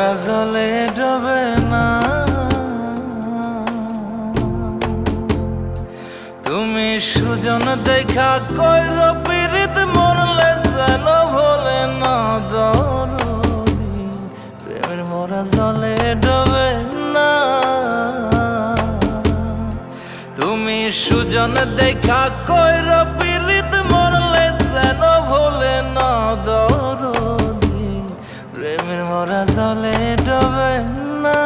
মরা জলে ডবে না, তুমি সুজন দেখা কইর পীড়িত মরলে যেন ভোলে না দরদি। প্রেমের মরা জলে ডবে না, তুমি সুজন দেখা কইর পীড়িত মরলে যেন ভোলে না দরদি। প্রেমের মরা জলে ডবে না।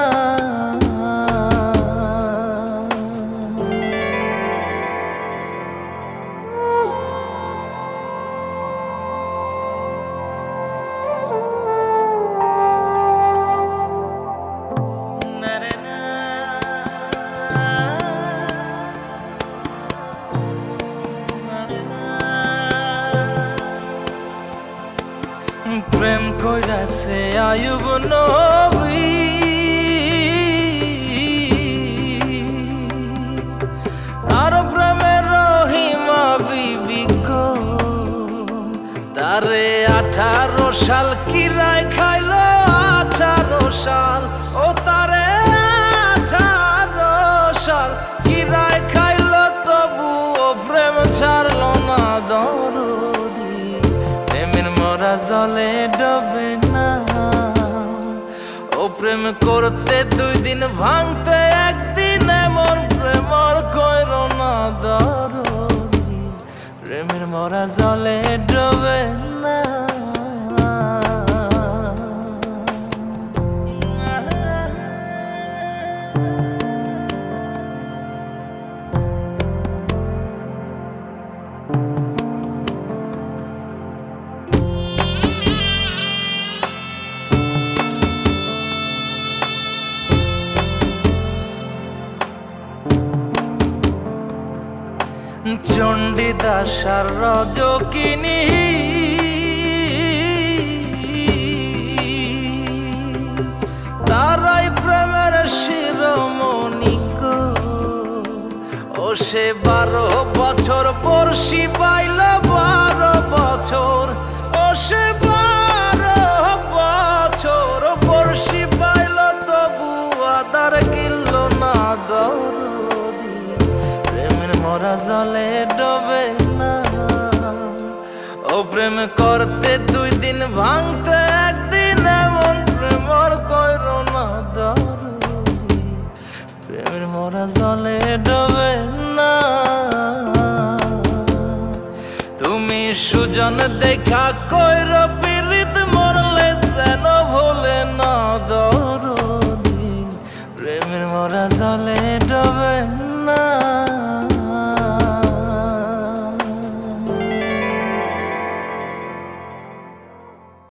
প্রেম কইরাছে আয়ুব নবী, আর প্রেমের রহিমা বিবি গো, তারে 18 সাল কিরায় খাইল 18 সাল, ও তারে 18 সাল কিরায় খাইল, তবু ও প্রেম ছাড়ল না দরদি। প্রেমের মরা জলে ডবে না, ও প্রেম করতে 2 দিন ভাঙতে 1 দিন, এমন প্রেমর কইর না দরদি। প্রেমের মরা জলে ডবে না। চণ্ডীদাস আর রজকিনী, তারাই প্রেমের শিরোমণি গো, ও সে 12 বছর বর্ষি পাইল 12 বছর, ও সে 12 বছর বর্ষি পাইল, তবু আদার কিল্ল না দরদি। প্রেমের মরা জলে ডবে না, ও প্রেম করতে 2 দিন ভাঙতে 1 দিন, এমন প্রেমর কইর না দরদি। প্রেমের মরা জলে ডবে না, তুমি সুজন দেখা কইর